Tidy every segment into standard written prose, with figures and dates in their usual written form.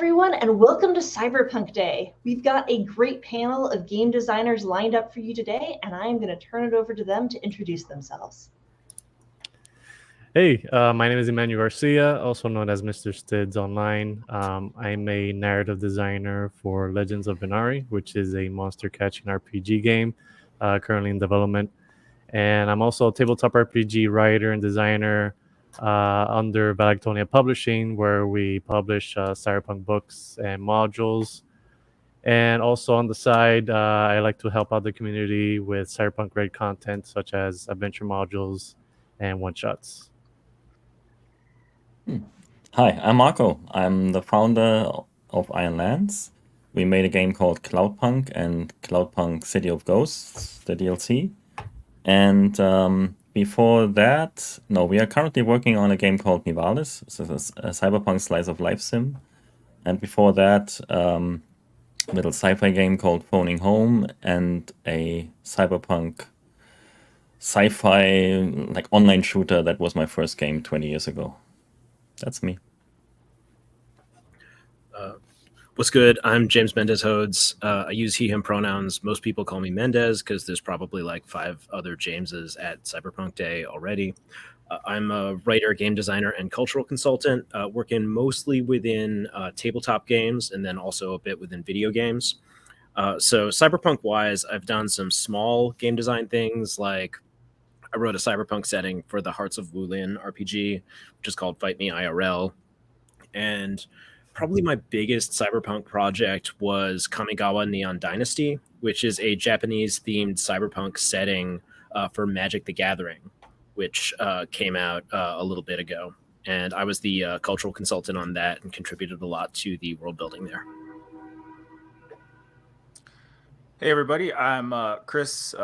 everyone, and welcome to Cyberpunk Day. We've got a great panel of game designers lined up for you today, and I'm going to turn it over to them to introduce themselves. Hey, my name is Emanuel Garcia, also known as Mr. Stidz online. I'm a narrative designer for Legends of Venari, which is a monster catching RPG game currently in development. And I'm also a tabletop RPG writer and designer under Valactonia Publishing, where we publish Cyberpunk books and modules. And also on the side, I like to help out the community with Cyberpunk grade content, such as adventure modules and one-shots. Hi, I'm Marko. I'm the founder of Iron Lands. We made a game called Cloudpunk and Cloudpunk City of Ghosts, the DLC. And before that, we are currently working on a game called Nivalis, so it's a cyberpunk slice of life sim. And before that, a little sci-fi game called Phoning Home and a cyberpunk sci-fi like online shooter that was my first game 20 years ago. That's me. What's good? I'm James Mendez Hodes. I use he, him pronouns. Most people call me Mendez because there's probably like 5 other Jameses at Cyberpunk Day already. I'm a writer, game designer, and cultural consultant, working mostly within tabletop games and then also a bit within video games. So Cyberpunk-wise, I've done some small game design things, like I wrote a Cyberpunk setting for the Hearts of Wulin RPG, which is called Fight Me IRL. And probably my biggest Cyberpunk project was Kamigawa Neon Dynasty, which is a Japanese-themed Cyberpunk setting for Magic the Gathering, which came out a little bit ago. And I was the cultural consultant on that and contributed a lot to the world building there. Hey, everybody. I'm Chris,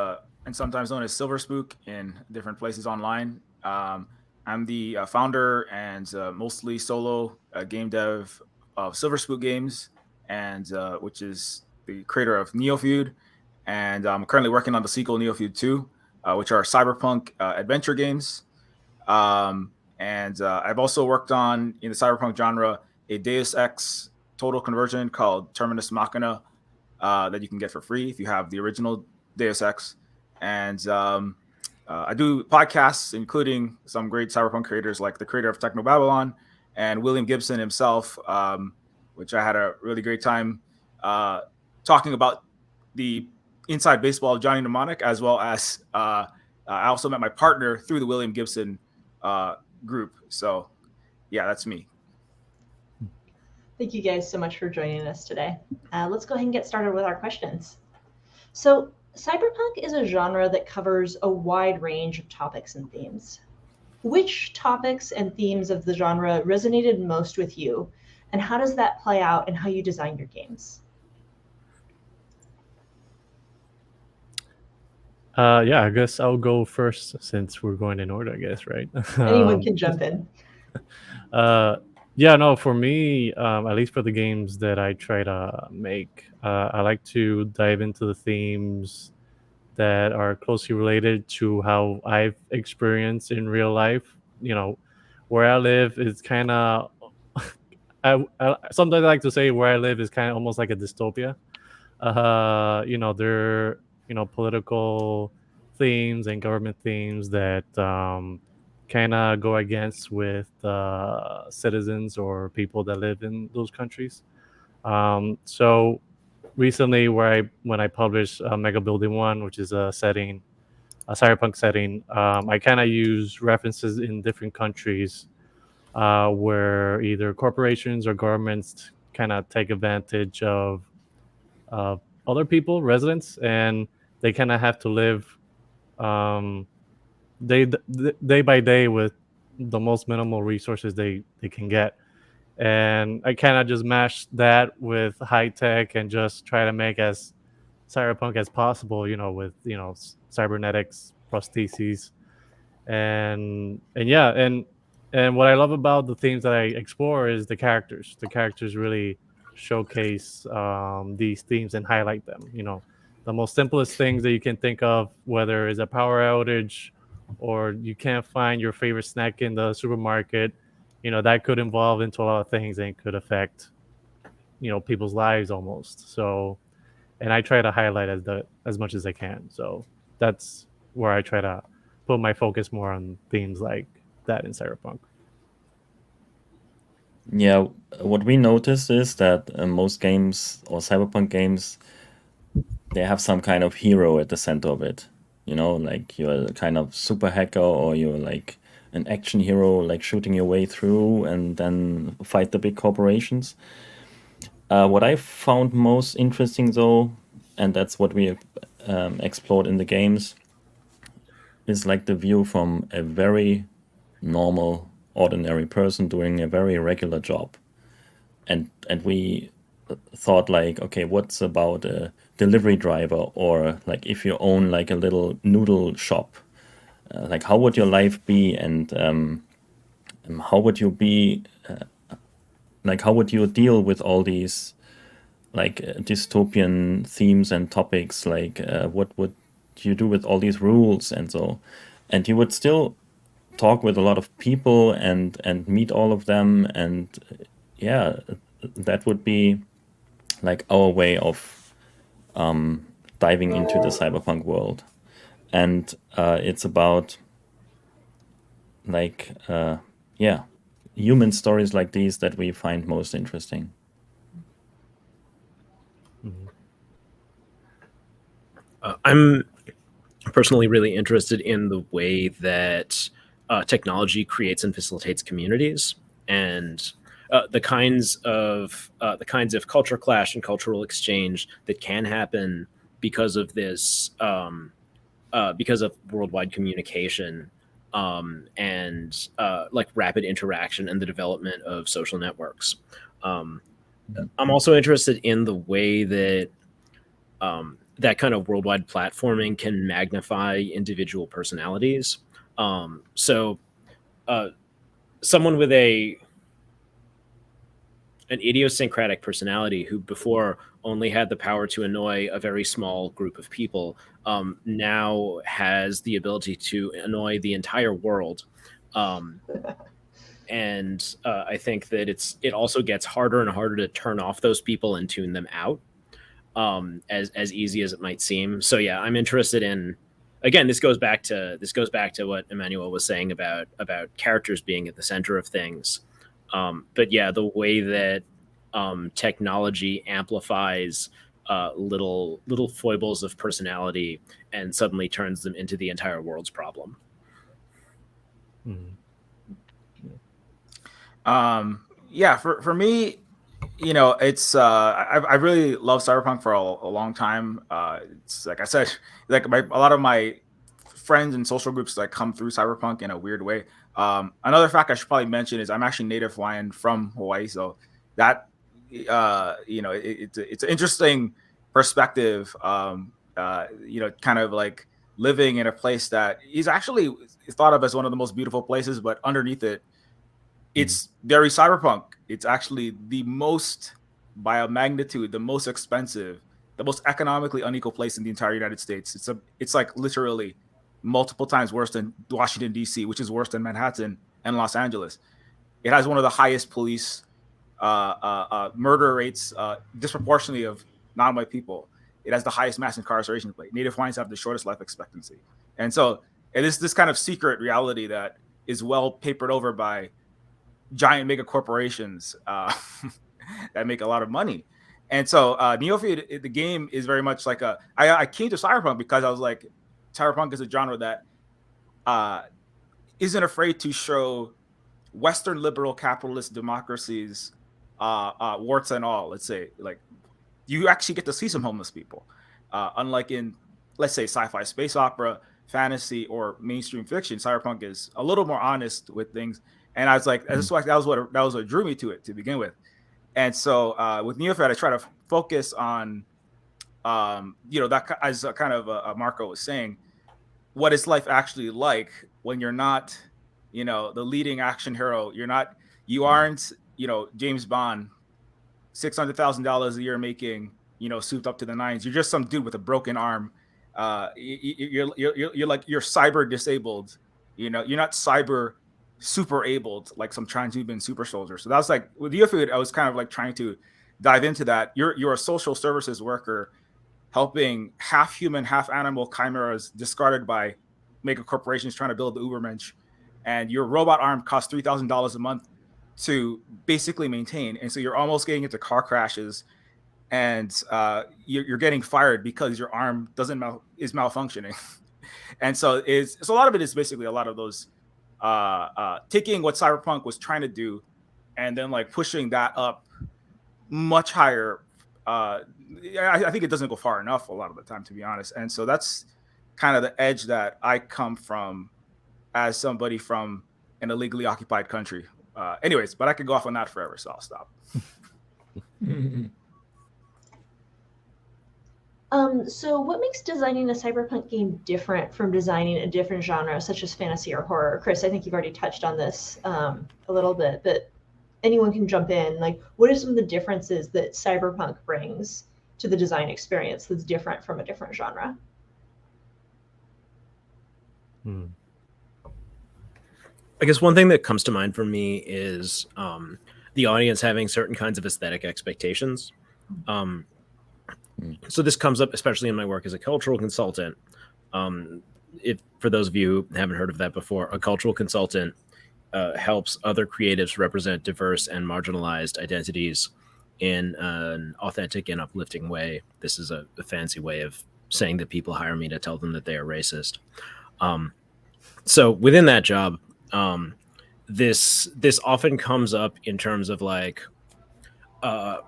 and sometimes known as Silver Spook in different places online. I'm the founder and mostly solo game dev of Silver Spook Games, and which is the creator of Neofeud. And I'm currently working on the sequel Neofeud 2, which are cyberpunk adventure games. And I've also worked on, in the cyberpunk genre, a Deus Ex total conversion called Terminus Machina that you can get for free if you have the original Deus Ex. And I do podcasts, including some great cyberpunk creators like the creator of Techno Babylon and William Gibson himself, which I had a really great time talking about the inside baseball of Johnny Mnemonic, as well as I also met my partner through the William Gibson group. So, yeah, that's me. Thank you guys so much for joining us today. Let's go ahead and get started with our questions. So, Cyberpunk is a genre that covers a wide range of topics and themes. Which topics and themes of the genre resonated most with you, and how does that play out in how you design your games? Yeah, I guess I'll go first since we're going in order, I guess, right? Anyone can jump in. Yeah, no, for me, at least for the games that I try to make, I like to dive into the themes that are closely related to how I've experienced in real life. You know, where I live is kind of, I sometimes I like to say where I live is kind of almost like a dystopia. There are, political themes and government themes that kind of go against with citizens or people that live in those countries. So recently, when I published Mega Building 1, which is a cyberpunk setting, I kind of use references in different countries where either corporations or governments kind of take advantage of other people, residents, and they kind of have to live day by day with the most minimal resources they can get. And I kind of just mash that with high tech and just try to make as cyberpunk as possible, with cybernetics, prostheses, and yeah, and what I love about the themes that I explore is the characters. The characters really showcase these themes and highlight them. The most simplest things that you can think of, whether it's a power outage or you can't find your favorite snack in the supermarket, that could evolve into a lot of things and could affect people's lives almost. So, and I try to highlight as much as I can. So that's where I try to put my focus more on themes like that in Cyberpunk. Yeah, what we noticed is that most games or Cyberpunk games, they have some kind of hero at the center of it. Like you're a kind of super hacker, or you're like an action hero, like shooting your way through and then fight the big corporations. What I found most interesting, though, and that's what we explored in the games, is like the view from a very normal, ordinary person doing a very regular job. And we thought like, okay, what's about a delivery driver, or like if you own like a little noodle shop, like how would your life be, and how would you be, like how would you deal with all these like dystopian themes and topics, like what would you do with all these rules and so, and you would still talk with a lot of people and meet all of them, and yeah, that would be like our way of diving into the cyberpunk world. And it's about like yeah, human stories like these that we find most interesting. I'm personally really interested in the way that technology creates and facilitates communities, and the kinds of culture clash and cultural exchange that can happen because of this, because of worldwide communication, and like rapid interaction and the development of social networks. I'm also interested in the way that that kind of worldwide platforming can magnify individual personalities. So, someone with an idiosyncratic personality who before only had the power to annoy a very small group of people, now has the ability to annoy the entire world. And I think that it also gets harder and harder to turn off those people and tune them out, as easy as it might seem. So yeah, I'm interested in. Again, this goes back to what Emanuel was saying about characters being at the center of things. But yeah, the way that technology amplifies little foibles of personality and suddenly turns them into the entire world's problem. Mhm. Yeah, for me, it's I really love Cyberpunk for a long time. It's like I said, like a lot of my friends and social groups like come through Cyberpunk in a weird way. Another fact I should probably mention is I'm actually native Hawaiian from Hawaii, so that it's an interesting perspective. Kind of like living in a place that is actually thought of as one of the most beautiful places, but underneath it, it's very cyberpunk. It's actually the most, by a magnitude, the most expensive, the most economically unequal place in the entire United States. It's like literally multiple times worse than Washington D.C., which is worse than Manhattan and Los Angeles. It has one of the highest police murder rates, disproportionately of non-white people. It has the highest mass incarceration rate. Native Hawaiians have the shortest life expectancy, and so it is this kind of secret reality that is well papered over by giant mega corporations that make a lot of money. And so Neophyte, the game is very much like I came to Cyberpunk because I was like, Cyberpunk is a genre that isn't afraid to show Western liberal capitalist democracies, warts and all. Let's say, like, you actually get to see some homeless people, unlike in, let's say, sci-fi, space opera, fantasy, or mainstream fiction. Cyberpunk is a little more honest with things. And I was like, that was what drew me to it to begin with. And so with Neophyte, I try to focus on, that as a kind of Marko was saying, what is life actually like when you're not, the leading action hero. You aren't, James Bond, $600,000 a year making, souped up to the nines. You're just some dude with a broken arm. You're cyber disabled. You're not cyber super abled like some transhuman super soldier. So that was like with Neophyte, I was kind of like trying to dive into that, you're a social services worker helping half human, half animal chimeras discarded by mega corporations trying to build the Ubermensch, and your robot arm costs $3,000 a month to basically maintain, and so you're almost getting into car crashes, and you're getting fired because your arm is malfunctioning. And so a lot of it is basically a lot of those taking what Cyberpunk was trying to do and then like pushing that up much higher. I think it doesn't go far enough a lot of the time, to be honest. And so that's kind of the edge that I come from as somebody from an illegally occupied country. Anyways, but I could go off on that forever, so I'll stop. So what makes designing a cyberpunk game different from designing a different genre, such as fantasy or horror? Chris, I think you've already touched on this a little bit, but anyone can jump in. Like, what are some of the differences that cyberpunk brings to the design experience that's different from a different genre? I guess one thing that comes to mind for me is the audience having certain kinds of aesthetic expectations. So this comes up especially in my work as a cultural consultant. If for those of you who haven't heard of that before, a cultural consultant helps other creatives represent diverse and marginalized identities in an authentic and uplifting way. This is a fancy way of saying that people hire me to tell them that they are racist. So within that job, this often comes up in terms of like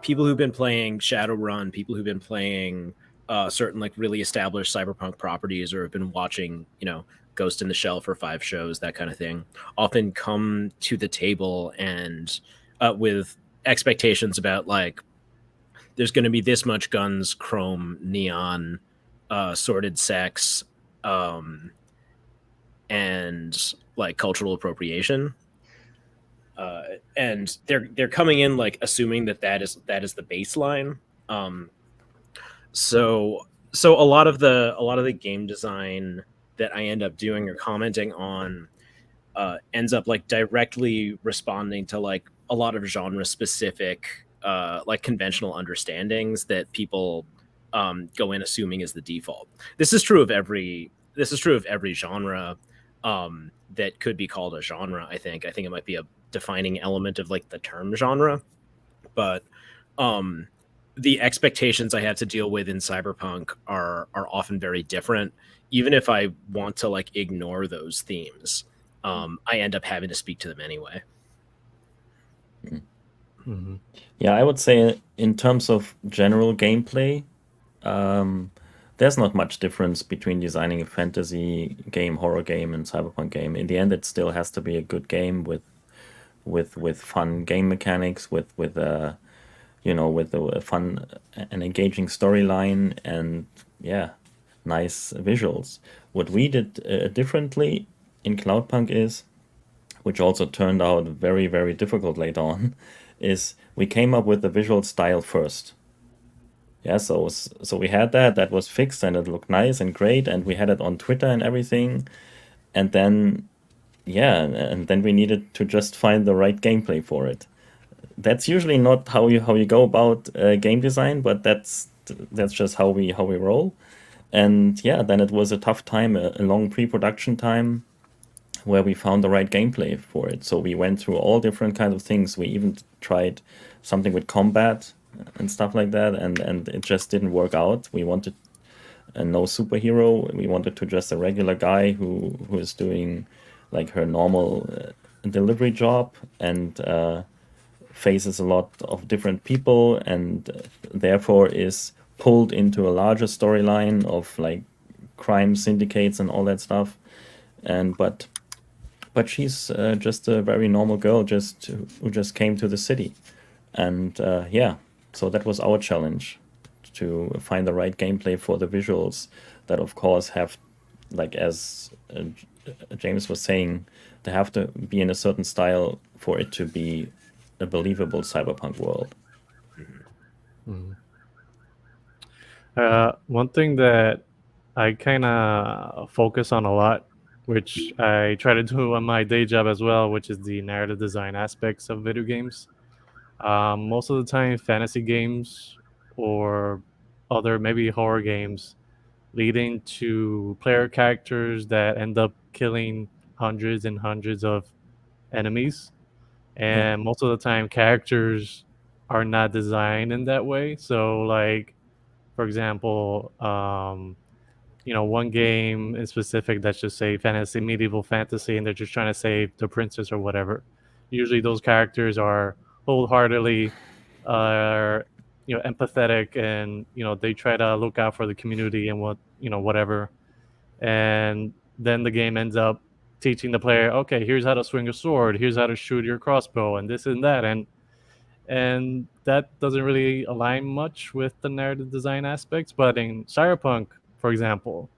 people who've been playing Shadowrun, people who've been playing certain like really established cyberpunk properties, or have been watching, Ghost in the Shell for 5 shows, that kind of thing, often come to the table and with expectations about like there's going to be this much guns, chrome, neon, sordid sex, and like cultural appropriation. And they're coming in like assuming that is the baseline. So a lot of the game design that I end up doing or commenting on ends up like directly responding to like a lot of genre specific like conventional understandings that people go in assuming is the default. This is true of every genre that could be called a genre. I think it might be a defining element of like the term genre, but the expectations I have to deal with in cyberpunk are often very different. Even if I want to like ignore those themes, I end up having to speak to them anyway. Mm-hmm. Yeah, I would say in terms of general gameplay, there's not much difference between designing a fantasy game, horror game, and cyberpunk game. In the end, it still has to be a good game with fun game mechanics, with a fun and engaging storyline, and nice visuals. What we did differently in Cloudpunk is, which also turned out very, very difficult later on, is we came up with the visual style first. Yeah, so we had that was fixed and it looked nice and great, and we had it on Twitter and everything, and then we needed to just find the right gameplay for it. That's usually not how you go about game design, but that's just how we roll. And then it was a tough time, a long pre-production time, where we found the right gameplay for it. So we went through all different kinds of things. We even tried something with combat and stuff like that, and it just didn't work out. We wanted no superhero. We wanted to just a regular guy who is doing like her normal delivery job and faces a lot of different people, and therefore is pulled into a larger storyline of like crime syndicates and all that stuff. And but she's just a very normal girl who just came to the city, and so that was our challenge, to find the right gameplay for the visuals that of course have, like as James was saying, they have to be in a certain style for it to be a believable cyberpunk world. Mm-hmm. One thing that I kind of focus on a lot, which I try to do on my day job as well, which is the narrative design aspects of video games. Most of the time, fantasy games or other maybe horror games leading to player characters that end up killing hundreds and hundreds of enemies. And most of the time, characters are not designed in that way. So, like, for example, one game in specific that's just say fantasy, medieval fantasy, and they're just trying to save the princess or whatever. Usually, those characters are wholeheartedly, uh, empathetic, and they try to look out for the community and whatever. And then the game ends up teaching the player, okay, here's how to swing a sword, here's how to shoot your crossbow, and this and that, and that doesn't really align much with the narrative design aspects. But in Cyberpunk, for example,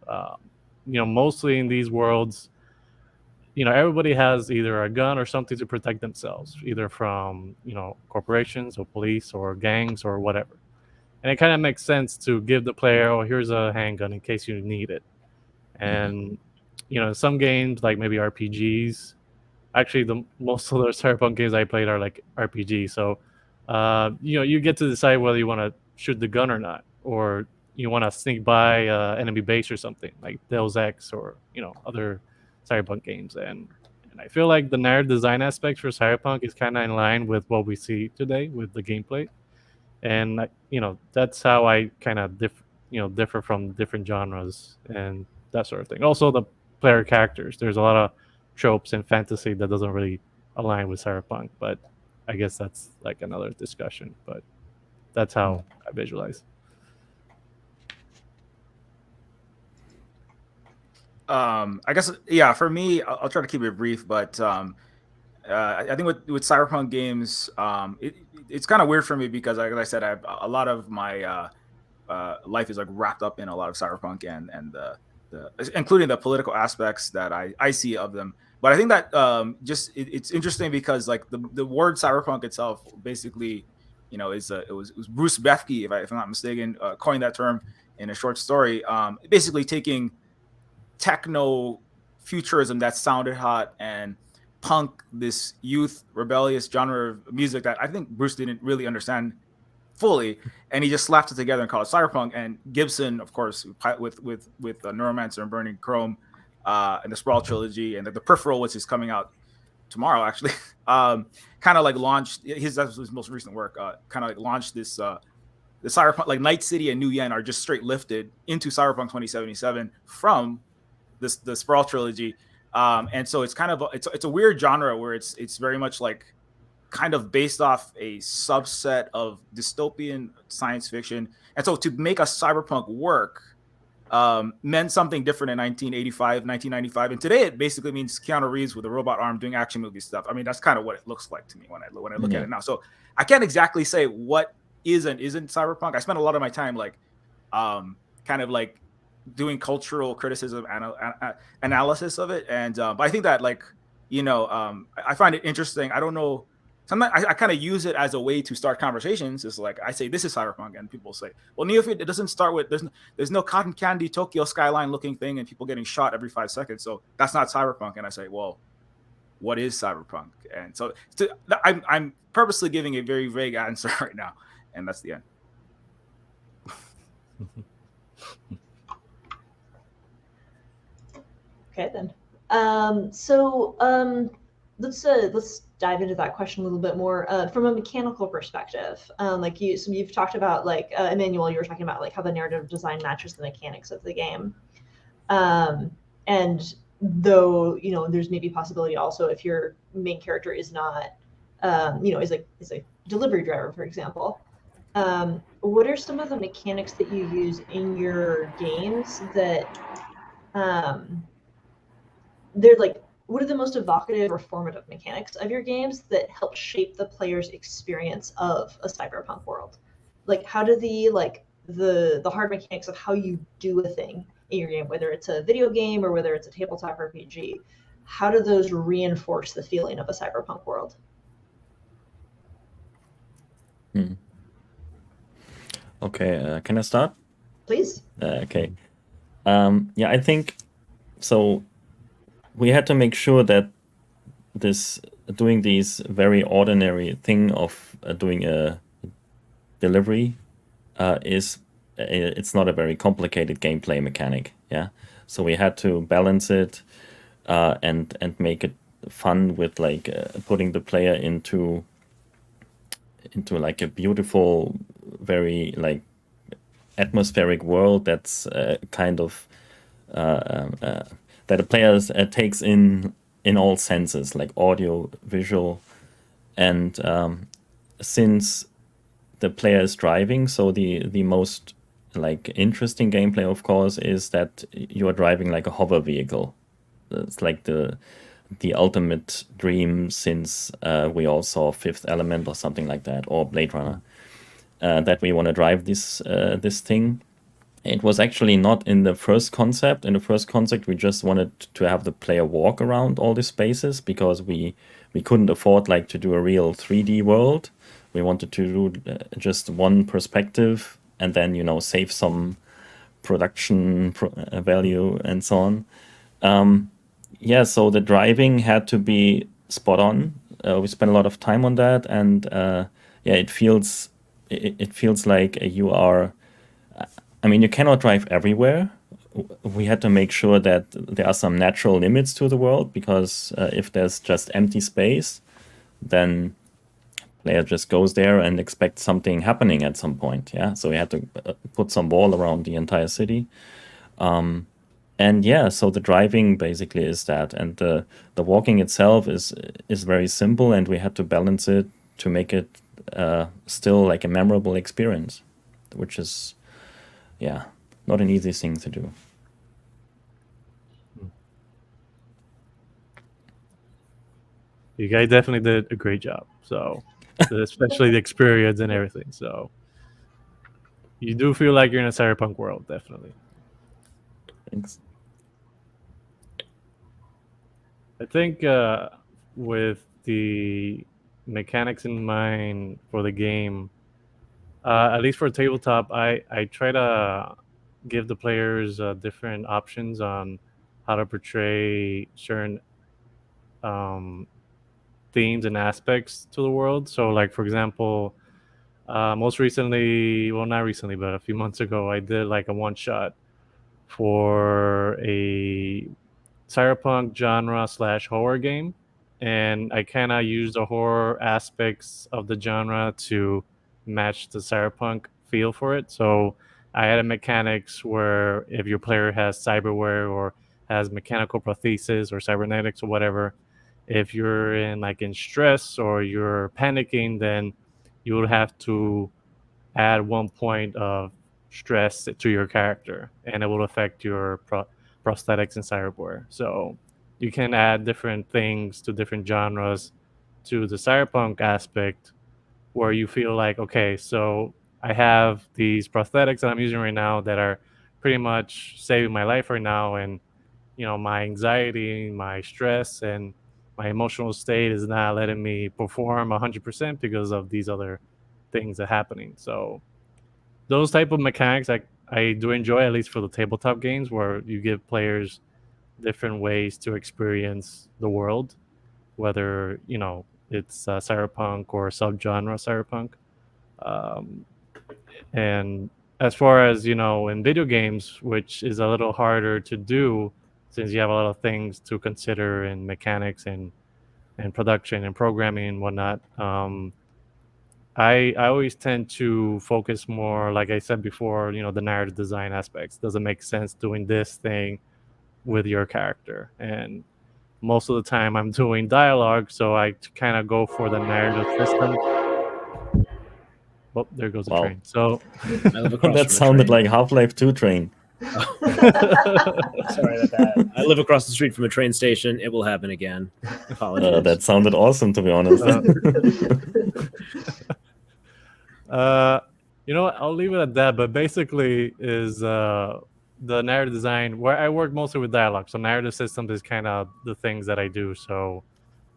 mostly in these worlds, everybody has either a gun or something to protect themselves, either from corporations or police or gangs or whatever. And it kind of makes sense to give the player, oh, here's a handgun in case you need it. And some games like maybe RPGs, actually the most of the Cyberpunk games I played are like RPGs. So you get to decide whether you want to shoot the gun or not, or you want to sneak by enemy base or something like Deus Ex or other Cyberpunk games. And I feel like the narrative design aspects for Cyberpunk is kind of in line with what we see today with the gameplay. And that's how I kind of differ from different genres and that sort of thing. Also, the player characters. There's a lot of tropes in fantasy that doesn't really align with Cyberpunk, but I guess that's like another discussion. But that's how I visualize. I guess, yeah, for me, I'll try to keep it brief, but I think with Cyberpunk games, it's kind of weird for me because, like I said, a lot of my life is like wrapped up in a lot of Cyberpunk and the including the political aspects that I see of them. But I think that it's interesting because like the word Cyberpunk itself basically, it was Bruce Bethke, if I'm not mistaken, coined that term in a short story, basically taking techno futurism that sounded hot and punk, this youth rebellious genre of music that I think Bruce didn't really understand fully, and he just slapped it together and called it Cyberpunk. And Gibson, of course, with Neuromancer and Burning Chrome, and the Sprawl trilogy, and the Peripheral, which is coming out tomorrow, actually, kind of like launched his most recent work. Kind of like launched this the Cyberpunk, like Night City and New Yen are just straight lifted into Cyberpunk 2077 from the Sprawl trilogy. And so it's kind of it's a weird genre where it's very much like kind of based off a subset of dystopian science fiction. And so to make a cyberpunk work meant something different in 1985, 1995. And today it basically means Keanu Reeves with a robot arm doing action movie stuff. I mean, that's kind of what it looks like to me when I look at it now. So I can't exactly say what is and isn't cyberpunk. I spent a lot of my time like kind of like doing cultural criticism analysis of it. And but I think that like, I find it interesting. I don't know. Sometimes I kind of use it as a way to start conversations. It's like I say this is cyberpunk, and people say, "Well, Neophyte, it doesn't start with there's no cotton candy Tokyo skyline looking thing, and people getting shot every 5 seconds. So that's not cyberpunk." And I say, "Well, what is cyberpunk?" And so I'm purposely giving a very vague answer right now, and that's the end. Okay then. Let's dive into that question a little bit more from a mechanical perspective. Like you've talked about like Emanuel, you were talking about like how the narrative design matches the mechanics of the game. And though there's maybe possibility also if your main character is not is a delivery driver, for example. What are some of the mechanics that you use in your games that they're like, what are the most evocative or formative mechanics of your games that help shape the player's experience of a cyberpunk world? Like, how do the hard mechanics of how you do a thing in your game, whether it's a video game or whether it's a tabletop RPG, how do those reinforce the feeling of a cyberpunk world? Okay, can I start? Please. Okay. Yeah, I think so. We had to make sure that this doing these very ordinary thing of doing a delivery it's not a very complicated gameplay mechanic. Yeah, so we had to balance it and make it fun with like putting the player into like a beautiful, very like atmospheric world that's kind of that the player takes in all senses, like audio, visual, and since the player is driving, so the most like interesting gameplay, of course, is that you are driving like a hover vehicle. It's like the ultimate dream since we all saw Fifth Element or something like that, or Blade Runner, that we want to drive this thing. It was actually not in the first concept. In the first concept, we just wanted to have the player walk around all the spaces because we couldn't afford like to do a real 3D world. We wanted to do just one perspective and then, you know, save some production value and so on. Yeah, so the driving had to be spot on. We spent a lot of time on that, and yeah, it feels like you are. I mean, you cannot drive everywhere. We had to make sure that there are some natural limits to the world, because if there's just empty space, then player just goes there and expects something happening at some point. Yeah, so we had to put some wall around the entire city. And yeah, so the driving basically is that, and the walking itself is very simple, and we had to balance it to make it still like a memorable experience, which is, yeah, not an easy thing to do. You guys definitely did a great job. So, especially the experience and everything. So, you do feel like you're in a cyberpunk world, definitely. Thanks. I think with the mechanics in mind for the game, at least for tabletop, I try to give the players different options on how to portray certain themes and aspects to the world. So, like, for example, most recently, well, not recently, but a few months ago, I did like a one shot for a cyberpunk genre / horror game, and I kind of used the horror aspects of the genre to match the cyberpunk feel for it. So I had a mechanics where if your player has cyberware or has mechanical prosthesis or cybernetics or whatever, if you're in stress or you're panicking, then you would have to add 1 point of stress to your character, and it will affect your prosthetics and cyberware. So you can add different things to different genres to the cyberpunk aspect, where you feel like, okay, so I have these prosthetics that I'm using right now that are pretty much saving my life right now, and my anxiety, my stress, and my emotional state is not letting me perform 100% because of these other things that are happening. So those type of mechanics I do enjoy, at least for the tabletop games, where you give players different ways to experience the world, whether it's cyberpunk or subgenre cyberpunk. And as far as in video games, which is a little harder to do since you have a lot of things to consider in mechanics and production and programming and whatnot. I always tend to focus more, like I said before, the narrative design aspects. Does it make sense doing this thing with your character? And most of the time I'm doing dialogue, so I kind of go for the narrative system. Oh, there goes the Wow. train. So I live across that from a sounded train. like Half-Life 2 train. Sorry about that. I live across the street from a train station. It will happen again. Apologies. That sounded awesome, to be honest. You know what? I'll leave it at that. But basically, is the narrative design where I work mostly with dialogue. So narrative systems is kind of the things that I do. So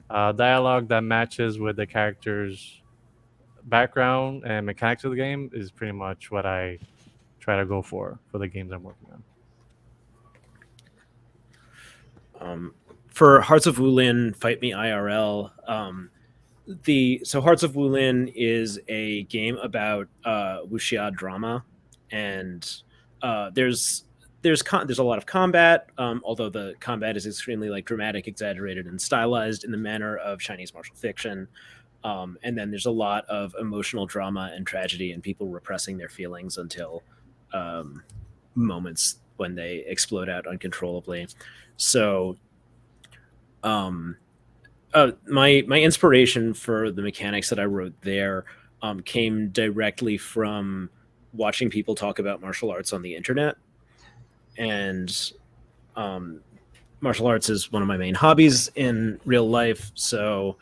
dialogue that matches with the character's background and mechanics of the game is pretty much what I try to go for the games I'm working on. for Hearts of Wulin, Fight Me IRL. So Hearts of Wulin is a game about wuxia drama, and there's a lot of combat, although the combat is extremely like dramatic, exaggerated, and stylized in the manner of Chinese martial fiction. And then there's a lot of emotional drama and tragedy and people repressing their feelings until moments when they explode out uncontrollably. So my inspiration for the mechanics that I wrote there came directly from watching people talk about martial arts on the internet. And martial arts is one of my main hobbies in real life. So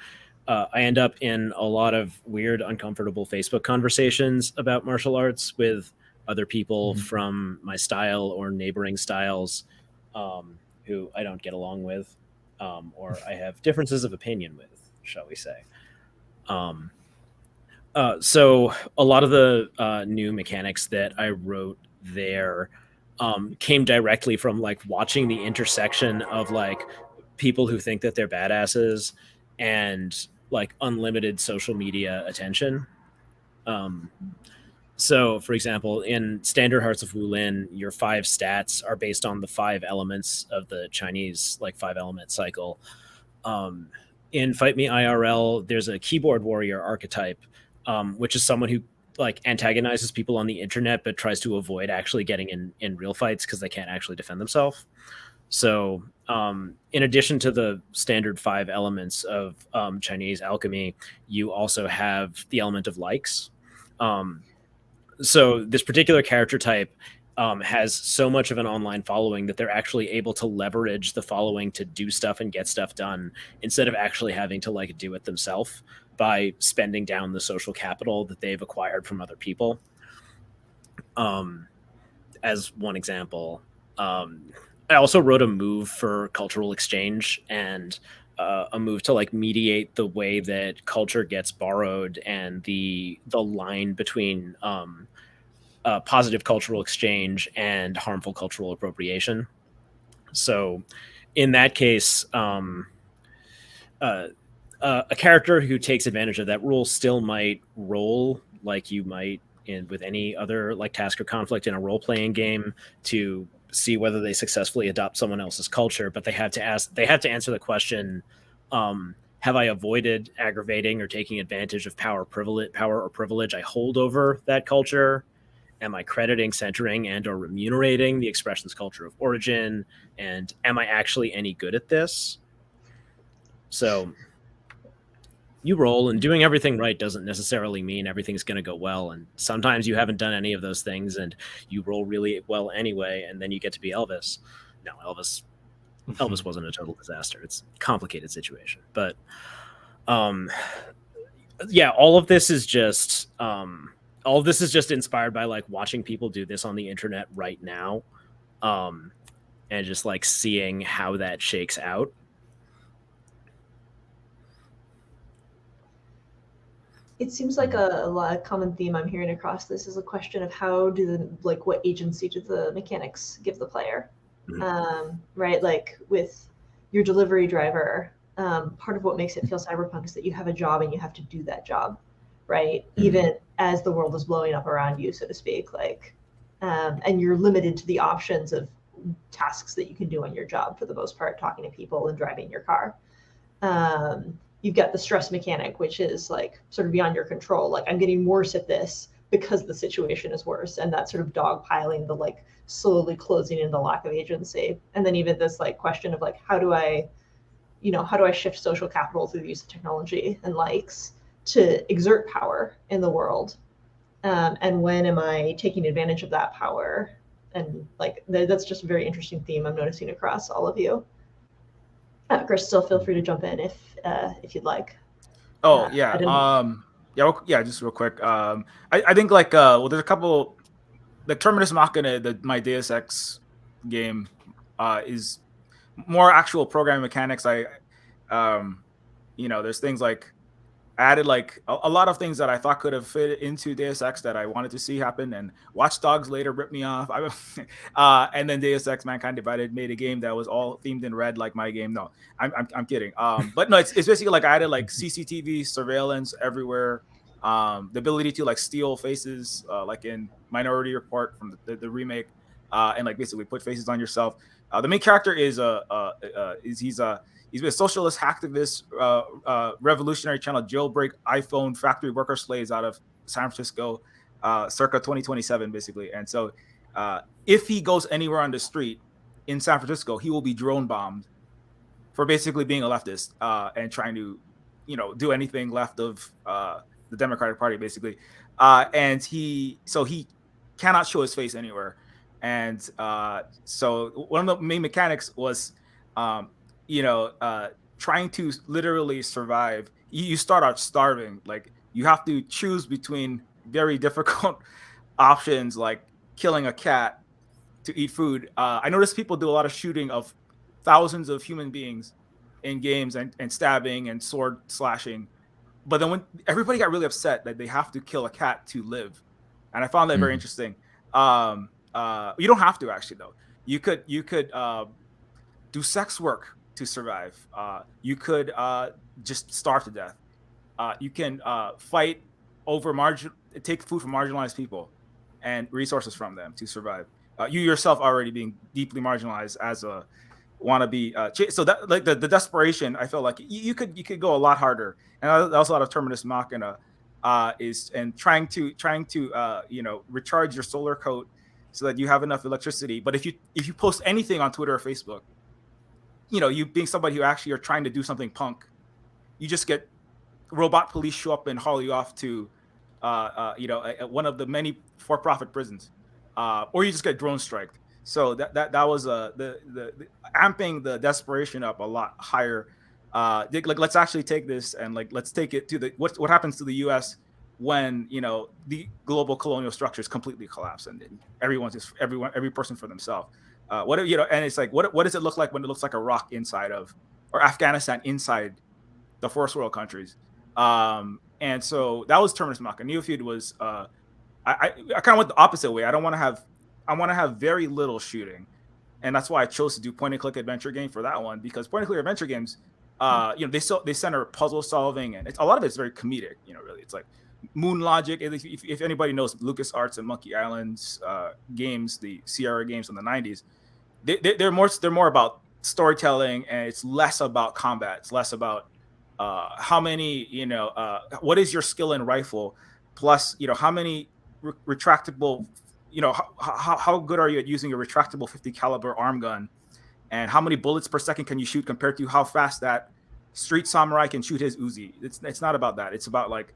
I end up in a lot of weird, uncomfortable Facebook conversations about martial arts with other people from my style or neighboring styles who I don't get along with, or I have differences of opinion with, shall we say. So a lot of the new mechanics that I wrote there came directly from like watching the intersection of like people who think that they're badasses and like unlimited social media attention. So, for example, in Standard Hearts of Wulin, your 5 stats are based on the 5 elements of the Chinese like 5-element cycle. In Fight Me IRL, there's a keyboard warrior archetype, which is someone who like antagonizes people on the internet but tries to avoid actually getting in real fights because they can't actually defend themselves. So in addition to the standard 5 elements of Chinese alchemy, you also have the element of likes. So this particular character type has so much of an online following that they're actually able to leverage the following to do stuff and get stuff done instead of actually having to like do it themselves by spending down the social capital that they've acquired from other people. As one example, I also wrote a move for cultural exchange and a move to like mediate the way that culture gets borrowed and the line between positive cultural exchange and harmful cultural appropriation. So in that case, a character who takes advantage of that rule still might roll like you might with any other like task or conflict in a role-playing game to see whether they successfully adopt someone else's culture, but they have to answer the question, have I avoided aggravating or taking advantage of power or privilege I hold over that culture? Am I crediting, centering, and or remunerating the expression's culture of origin? And am I actually any good at this? So you roll, and doing everything right doesn't necessarily mean everything's going to go well. And sometimes you haven't done any of those things and you roll really well anyway, and then you get to be Elvis. No, Elvis wasn't a total disaster. It's a complicated situation. But yeah, all of this is just inspired by like watching people do this on the internet right now, and just like seeing how that shakes out. It seems like a common theme I'm hearing across this is a question of how what agency do the mechanics give the player, right? Like with your delivery driver, part of what makes it feel cyberpunk is that you have a job and you have to do that job, right? Even as the world is blowing up around you, so to speak, like, and you're limited to the options of tasks that you can do on your job for the most part, talking to people and driving your car. You've got the stress mechanic, which is like sort of beyond your control. Like I'm getting worse at this because the situation is worse. And that sort of dogpiling, the like slowly closing in the lack of agency. And then even this like question of like, how do I shift social capital through the use of technology and likes to exert power in the world? And when am I taking advantage of that power? And like, that's just a very interesting theme I'm noticing across all of you. Chris, still feel free to jump in if you'd like. Oh yeah, just real quick. I think like there's a couple. The Terminus Machina, my Deus Ex game, is more actual programming mechanics. There's things like I added like a lot of things that I thought could have fit into Deus Ex that I wanted to see happen, and Watch Dogs later ripped me off. And then Deus Ex: Mankind Divided made a game that was all themed in red like my game. No, I'm kidding. But no, it's basically like I added like CCTV surveillance everywhere, the ability to like steal faces, like in Minority Report from the remake, and like basically put faces on yourself. The main character is he's been a socialist hacktivist, revolutionary channel jailbreak iPhone factory worker slaves out of San Francisco, circa 2027, basically. And so if he goes anywhere on the street in San Francisco, he will be drone bombed for basically being a leftist and trying to, do anything left of the Democratic Party, basically. And he cannot show his face anywhere. And so one of the main mechanics was, trying to literally survive. You start out starving. Like you have to choose between very difficult options, like killing a cat to eat food. I noticed people do a lot of shooting of thousands of human beings in games and stabbing and sword slashing. But then when everybody got really upset that they have to kill a cat to live, and I found that very interesting. You don't have to actually though. You could do sex work to survive. You could just starve to death. You can fight over take food from marginalized people and resources from them to survive. You yourself already being deeply marginalized as a wannabe. So that like the desperation, I felt like you could go a lot harder. And that was a lot of Terminus Machina is and trying to recharge your solar coat so that you have enough electricity. But if you post anything on Twitter or Facebook, you being somebody who actually are trying to do something punk, you just get robot police show up and haul you off to, one of the many for-profit prisons, or you just get drone striked. So that was the amping the desperation up a lot higher. Like let's actually take this and like let's take it to what happens to the U.S. when the global colonial structures completely collapse and every person for themselves. And it's like, what does it look like when it looks like Iraq inside of, or Afghanistan inside the first world countries? And so that was Terminus Machina. Neofeud was, I kind of went the opposite way. I want to have very little shooting. And that's why I chose to do point and click adventure game for that one, because point and click adventure games, they center puzzle solving, and a lot of it's very comedic, really. It's like Moon Logic. If anybody knows LucasArts and Monkey Island's games, the Sierra games in the 90s, they're more about storytelling, and it's less about combat. It's less about how many, what is your skill in rifle, plus how many retractable, how good are you at using a retractable 50 caliber arm gun, and how many bullets per second can you shoot compared to how fast that street samurai can shoot his Uzi. It's not about that. It's about like,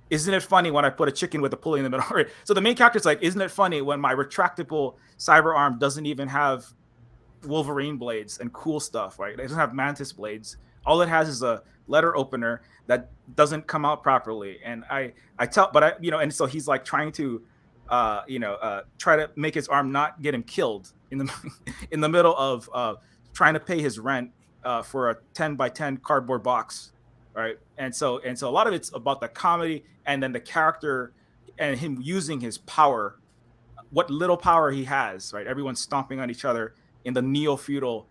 isn't it funny when I put a chicken with a pulley in the middle? So the main character's like, isn't it funny when my retractable cyber arm doesn't even have Wolverine blades and cool stuff, right? It doesn't have Mantis blades. All it has is a letter opener that doesn't come out properly. And and so he's like trying to, try to make his arm not get him killed in the middle of trying to pay his rent for a 10 by 10 cardboard box. Right. And so a lot of it's about the comedy and then the character and him using his power, what little power he has. Right. Everyone's stomping on each other in the neo-feudal,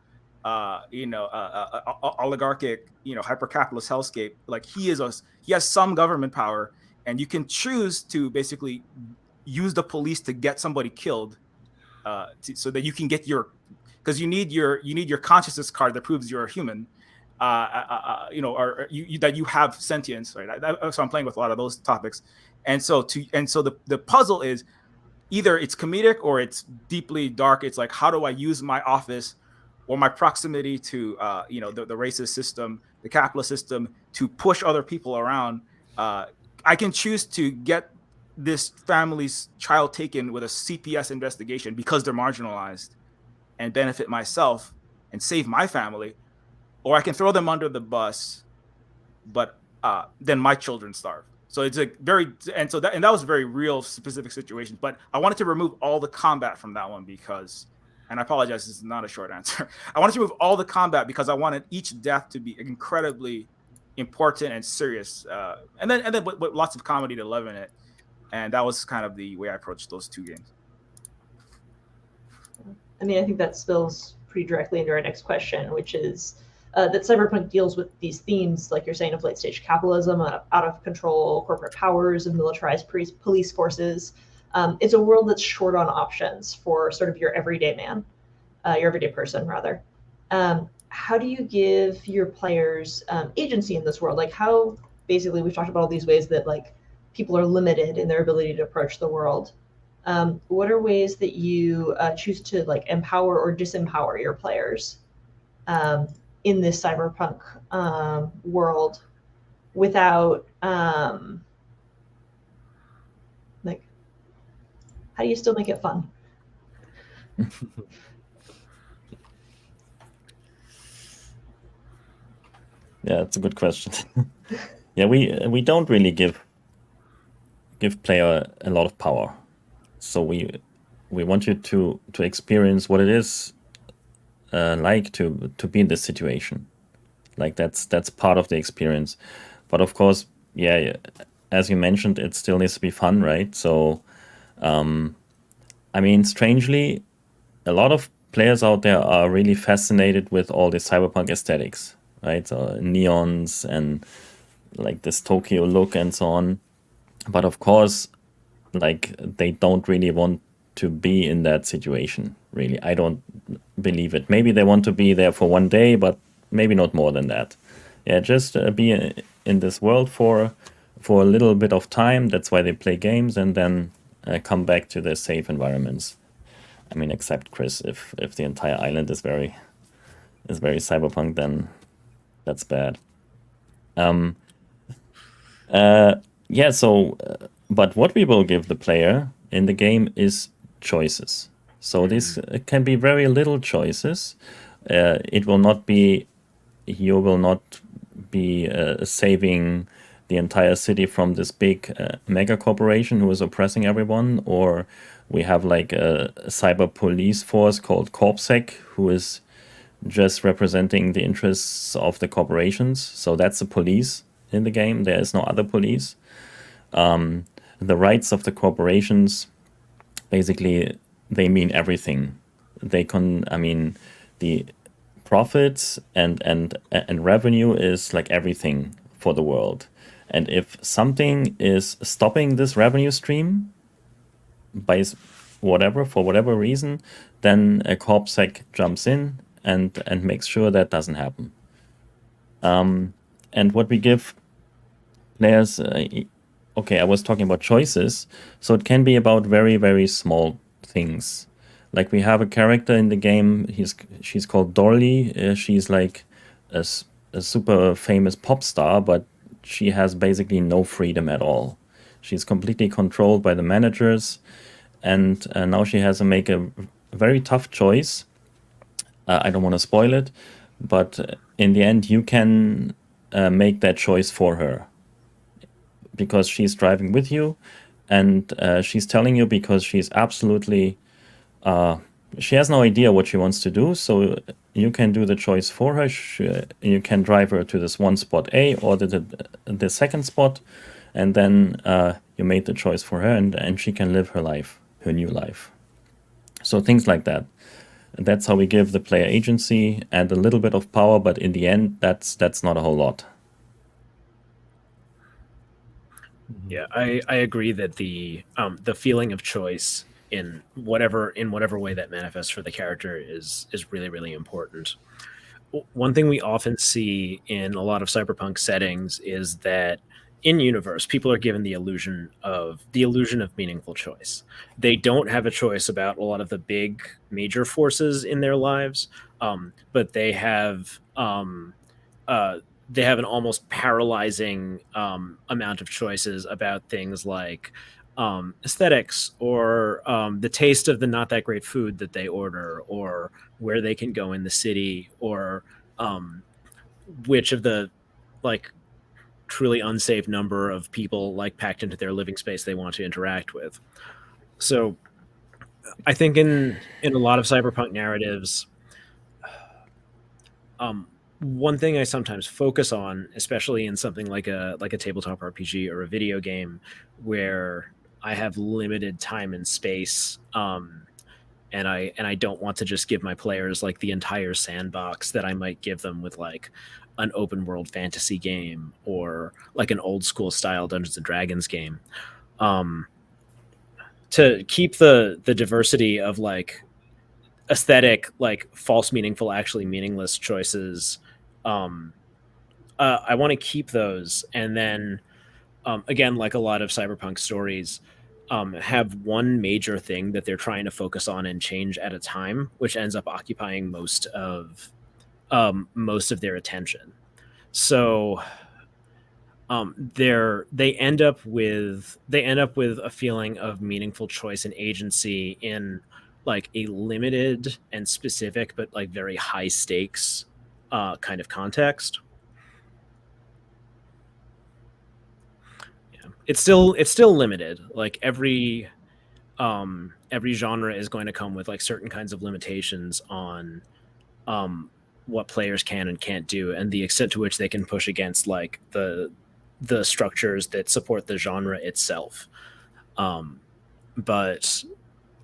oligarchic, hyper-capitalist hellscape. Like he has some government power, and you can choose to basically use the police to get somebody killed, so that you can get because you need your consciousness card that proves you're a human. That you have sentience, right? So I'm playing with a lot of those topics, and so the puzzle is either it's comedic or it's deeply dark. It's like, how do I use my office or my proximity to the racist system, the capitalist system, to push other people around? I can choose to get this family's child taken with a CPS investigation because they're marginalized and benefit myself and save my family. Or I can throw them under the bus, but then my children starve. So it's that was a very real specific situation. But I wanted to remove all the combat from that one because, and I apologize, this is not a short answer. I wanted to remove all the combat because I wanted each death to be incredibly important and serious, and then with lots of comedy to live in it. And that was kind of the way I approached those two games. I mean, I think that spills pretty directly into our next question, which is that Cyberpunk deals with these themes, like you're saying, of late stage capitalism, out of control corporate powers, and militarized police forces. It's a world that's short on options for sort of your everyday man, your everyday person, rather. How do you give your players agency in this world? Like, how basically we've talked about all these ways that like people are limited in their ability to approach the world. What are ways that you choose to like empower or disempower your players in this cyberpunk world without like, how do you still make it fun? Yeah, that's a good question. Yeah, we don't really give player a lot of power. So we want you to experience what it is like to be in this situation. Like that's part of the experience. But of course, yeah, as you mentioned, it still needs to be fun, right? So, I mean, strangely, a lot of players out there are really fascinated with all the cyberpunk aesthetics, right? So neons and like this Tokyo look and so on. But of course, like they don't really want to be in that situation, really. I don't believe it. Maybe they want to be there for one day, but maybe not more than that. Yeah, just be in this world for a little bit of time. That's why they play games, and then come back to their safe environments. I mean, except Chris, if the entire island is very cyberpunk, then that's bad. Yeah, so but what we will give the player in the game is choices. So this can be very little choices. It will not be, you will not be saving the entire city from this big mega corporation who is oppressing everyone, or we have like a cyber police force called CorpSec who is just representing the interests of the corporations. So that's the police in the game. There is no other police. The rights of the corporations, basically, they mean everything. I mean, the profits and revenue is like everything for the world. And if something is stopping this revenue stream for whatever reason, then a CorpSec jumps in and makes sure that doesn't happen. And what we give players, okay, I was talking about choices, so it can be about very, very small things. Like we have a character in the game, she's called Dorley. She's like a super famous pop star, but she has basically no freedom at all. She's completely controlled by the managers, and now she has to make a very tough choice. I don't want to spoil it, but in the end, you can make that choice for her because she's driving with you, and she's telling you because she's absolutely she has no idea what she wants to do, so you can do the choice for her. You can drive her to this one spot A or the second spot, and then you made the choice for her, and she can live her life, her new life. So things like that. That's how we give the player agency and a little bit of power, but in the end, that's not a whole lot. Yeah, I agree that the feeling of choice in whatever way that manifests for the character is really, really important. One thing we often see in a lot of cyberpunk settings is that in universe, people are given the illusion of meaningful choice. They don't have a choice about a lot of the big major forces in their lives, but they have an almost paralyzing amount of choices about things like aesthetics or the taste of the not that great food that they order, or where they can go in the city, or which of the like truly unsafe number of people like packed into their living space they want to interact with. So I think in a lot of cyberpunk narratives, one thing I sometimes focus on, especially in something like a tabletop RPG or a video game, where I have limited time and space, and I don't want to just give my players like the entire sandbox that I might give them with like an open world fantasy game or like an old school style Dungeons and Dragons game. To keep the diversity of like aesthetic, like false meaningful, actually meaningless choices. I want to keep those, and then again, like a lot of cyberpunk stories, have one major thing that they're trying to focus on and change at a time, which ends up occupying most of their attention. So they end up with a feeling of meaningful choice and agency in like a limited and specific but like very high stakes kind of context. Yeah, it's still limited. Like every genre is going to come with like certain kinds of limitations on what players can and can't do, and the extent to which they can push against like the structures that support the genre itself. But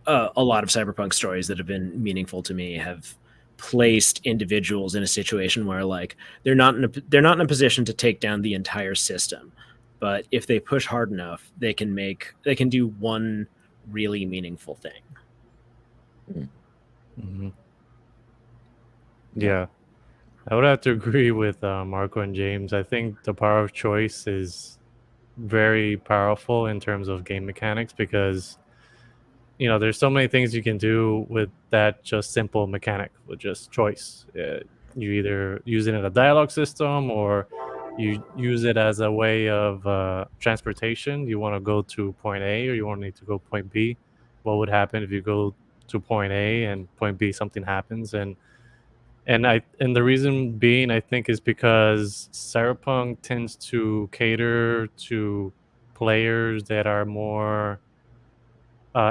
a lot of cyberpunk stories that have been meaningful to me have placed individuals in a situation where like they're not in a position to take down the entire system, but if they push hard enough, they can do one really meaningful thing. Mm-hmm. Yeah, I would have to agree with Marko and James. I think the power of choice is very powerful in terms of game mechanics because, you know, there's so many things you can do with that just simple mechanic with just choice. You either use it in a dialogue system or you use it as a way of transportation. You want to go to point A or you want to go point B. What would happen if you go to point A and point B something happens? And the reason being, I think, is because Cyberpunk tends to cater to players that are more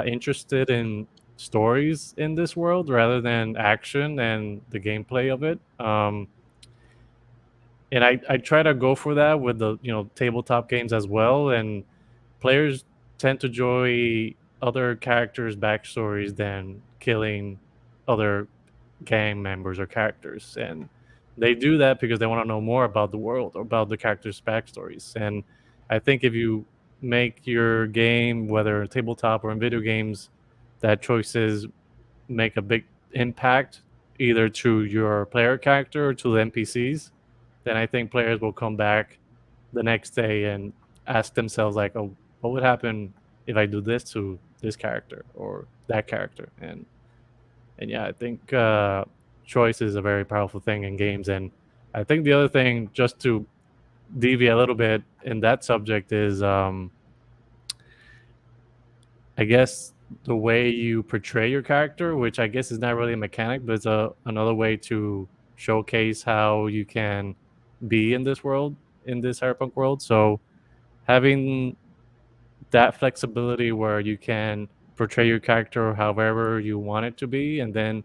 interested in stories in this world rather than action and the gameplay of it. And I try to go for that with the tabletop games as well. And players tend to enjoy other characters' backstories than killing other gang members or characters, and they do that because they want to know more about the world or about the characters' backstories. And I think if you make your game, whether tabletop or in video games, that choices make a big impact either to your player character or to the NPCs, then I think players will come back the next day and ask themselves like, oh, what would happen if I do this to this character or that character? And yeah, I think choice is a very powerful thing in games. And I think the other thing, just to deviate a little bit in that subject, is I guess the way you portray your character, which I guess is not really a mechanic, but it's another way to showcase how you can be in this world, in this cyberpunk world. So having that flexibility where you can portray your character however you want it to be, and then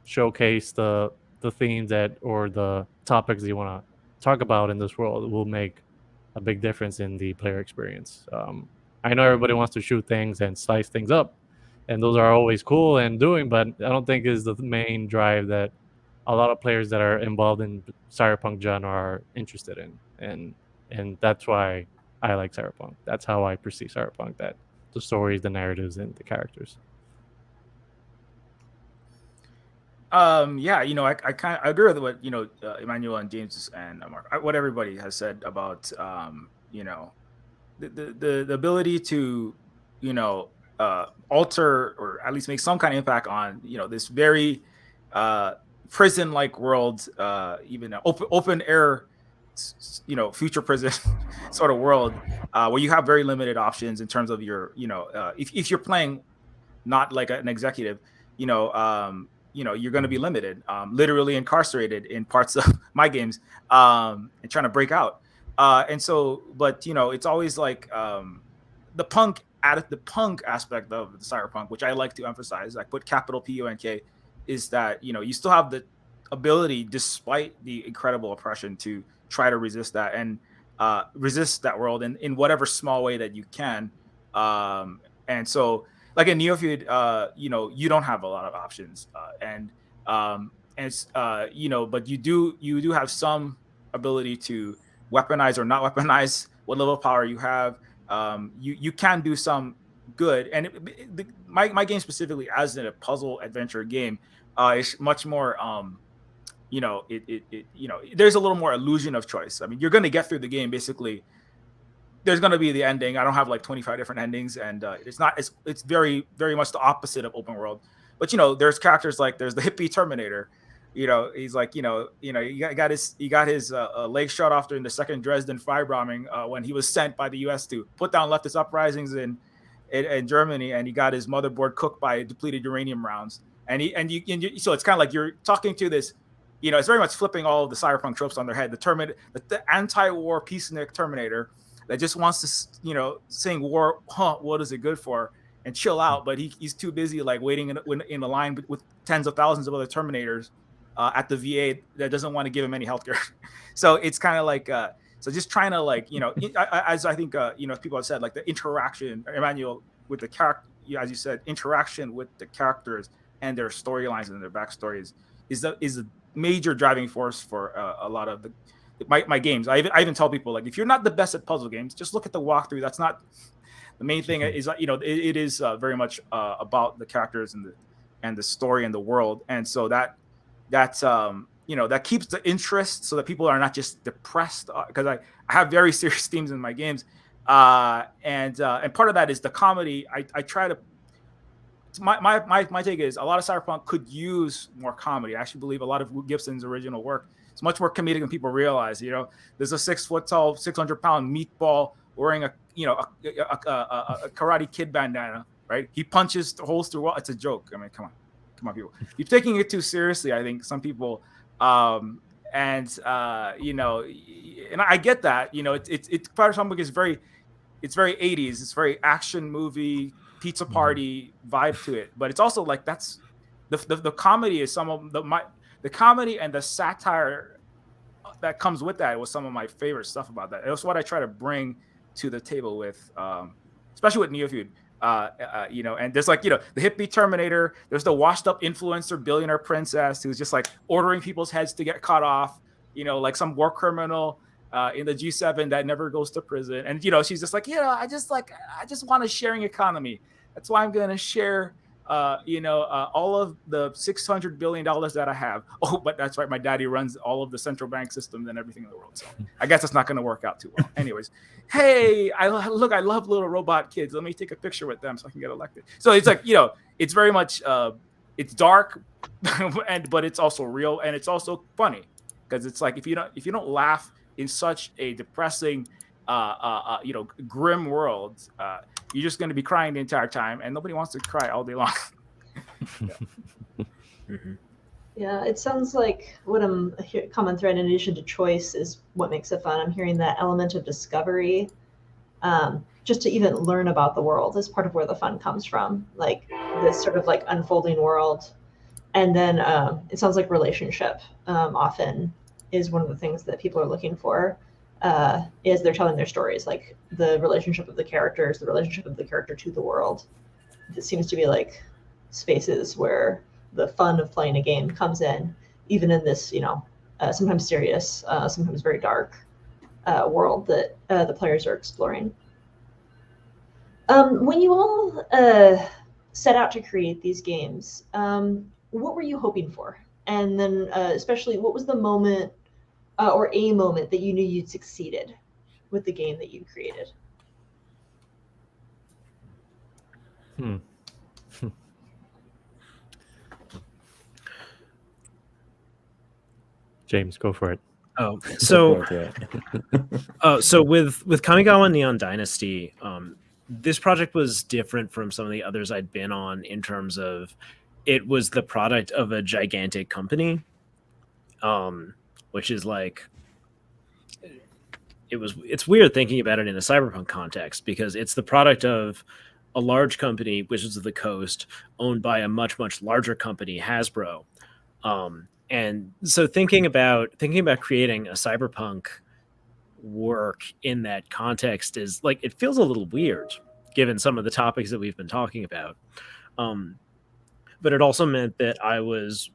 showcase the themes that or the topics that you want to talk about in this world will make a big difference in the player experience. I know everybody wants to shoot things and slice things up, and those are always cool and doing, but I don't think is the main drive that a lot of players that are involved in cyberpunk genre are interested in, and that's why I like cyberpunk. That's how I perceive cyberpunk, that the stories, the narratives, and the characters. Yeah, I agree with what Emanuel and James and Mark, what everybody has said about the ability to alter or at least make some kind of impact on this very prison like world, even open air future prison sort of world, where you have very limited options in terms of your if you're playing not like an executive, you're going to be limited, literally incarcerated in parts of my games, and trying to break out. And so, but it's always like the punk aspect of the cyberpunk, which I like to emphasize, I put capital PUNK, is that you still have the ability, despite the incredible oppression, to try to resist that and resist that world in whatever small way that you can. And so, like in Neophyte, you don't have a lot of options, but you do have some ability to weaponize or not weaponize what level of power you have. You can do some good, and my game specifically, as in a puzzle adventure game, is much more there's a little more illusion of choice. I mean, you're going to get through the game basically. There's going to be the ending. I don't have like 25 different endings, and it's very, very much the opposite of open world. But there's characters like there's the hippie Terminator. He's like he got his leg shot off during the second Dresden fire bombing when he was sent by the U.S. to put down leftist uprisings in Germany, and he got his motherboard cooked by depleted uranium rounds. So it's kind of like you're talking to this. It's very much flipping all of the cyberpunk tropes on their head. The anti-war peacenik Terminator that just wants to, saying war, what is it good for, and chill out. But he's too busy like waiting in a line with tens of thousands of other Terminators at the VA that doesn't want to give him any healthcare. So it's kind of like, so just trying to as I think, people have said, like the interaction, Emanuel, with the character, as you said, interaction with the characters and their storylines and their backstories is a major driving force for a lot of my games. I even tell people, like, if you're not the best at puzzle games, just look at the walkthrough. That's not the main thing. Is it is very much about the characters and the story and the world, and so that keeps the interest, so that people are not just depressed, because I have very serious themes in my games, and part of that is the comedy. I try to. My take is a lot of cyberpunk could use more comedy. I actually believe a lot of Gibson's original work is much more comedic than people realize. There's a 6 foot tall, 600-pound meatball wearing a Karate Kid bandana, right? He punches holes through wall. It's a joke. I mean, come on, people. You're taking it too seriously, I think, some people. And I get that. It's cyberpunk is very 80s. It's very action movie, pizza party vibe to it, but it's also like that's the comedy is some of the comedy and the satire that comes with that was some of my favorite stuff about that. It's what I try to bring to the table with, especially with Neophyte. And there's the hippie Terminator. There's the washed up influencer billionaire princess who's just like ordering people's heads to get cut off. Like some war criminal in the G7 that never goes to prison, and she's just like, I just want a sharing economy. That's why I'm gonna share, all of the $600 billion that I have. Oh, but that's right, my daddy runs all of the central bank systems and everything in the world. So I guess it's not gonna work out too well. Anyways, hey, I love little robot kids. Let me take a picture with them so I can get elected. So it's like, it's very much, it's dark, but it's also real, and it's also funny, because it's like if you don't laugh in such a depressing, grim world, you're just going to be crying the entire time, and nobody wants to cry all day long. Yeah, it sounds like what I'm common thread in addition to choice is what makes it fun. I'm hearing that element of discovery, just to even learn about the world is part of where the fun comes from. Like this sort of like unfolding world, and then it sounds like relationship often is one of the things that people are looking for. Is they're telling their stories, like the relationship of the characters, the relationship of the character to the world. It seems to be like spaces where the fun of playing a game comes in, even in this, sometimes serious, sometimes very dark world that the players are exploring. When you all set out to create these games, what were you hoping for? And then especially, what was the moment or a moment that you knew you'd succeeded with the game that you created? James, go for it. Oh, so so with Kamigawa Neon Dynasty, this project was different from some of the others I'd been on in terms of it was the product of a gigantic company, which is like it's weird thinking about it in a cyberpunk context, because it's the product of a large company, Wizards of the Coast, owned by a much larger company, Hasbro. And so thinking about creating a cyberpunk work in that context is like, it feels a little weird given some of the topics that we've been talking about. But it also meant that I was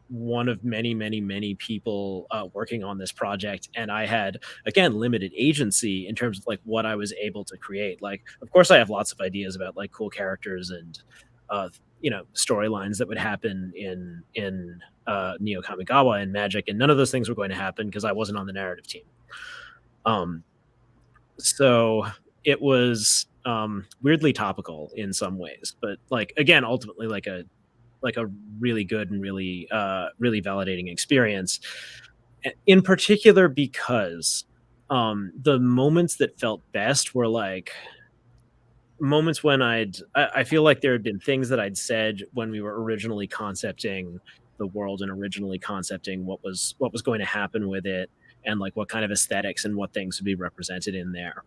one of many people working on this project, and I had, again, limited agency in terms of like what I was able to create. Like, of course, I have lots of ideas about like cool characters and storylines that would happen in Neo Kamigawa and Magic, and none of those things were going to happen because I wasn't on the narrative team. So it was weirdly topical in some ways, but like, again, ultimately like a really good and really validating experience, in particular because the moments that felt best were like moments when I feel like there had been things that I'd said when we were originally concepting the world and originally concepting what was going to happen with it, and like what kind of aesthetics and what things would be represented in there.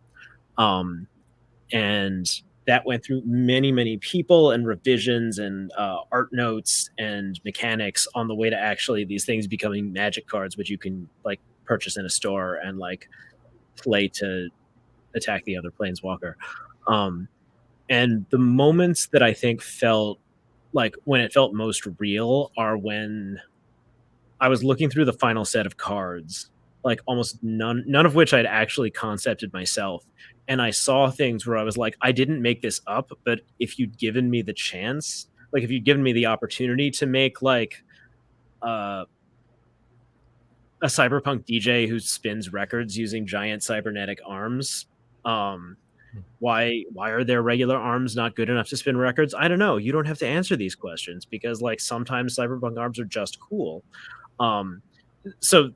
And that went through many people and revisions and art notes and mechanics on the way to actually these things becoming magic cards, which you can like purchase in a store and like play to attack the other planeswalker. And the moments that I think felt like when it felt most real are when I was looking through the final set of cards, like almost none of which I'd actually concepted myself. And I saw things where I was like, I didn't make this up, but if you'd given me the chance, like if you'd given me the opportunity to make like a cyberpunk DJ who spins records using giant cybernetic arms, why are their regular arms not good enough to spin records? I don't know. You don't have to answer these questions because like sometimes cyberpunk arms are just cool. So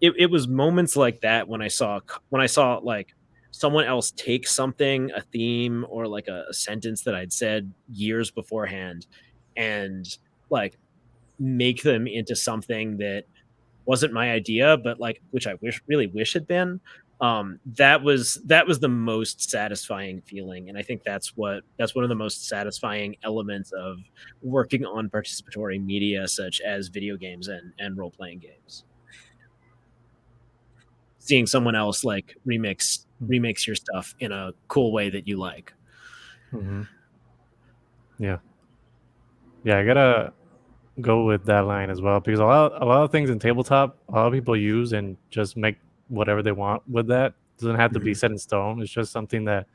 it was moments like that when I saw like someone else take something, a theme or like a sentence that I'd said years beforehand, and like make them into something that wasn't my idea, but like which I really wish had been. That was the most satisfying feeling, and I think that's one of the most satisfying elements of working on participatory media such as video games and role-playing games. Seeing someone else like remix your stuff in a cool way that you like. Mm-hmm. Yeah, I gotta go with that line as well, because a lot of things in tabletop, a lot of people use and just make whatever they want with that. It doesn't have to be set in stone. It's just something that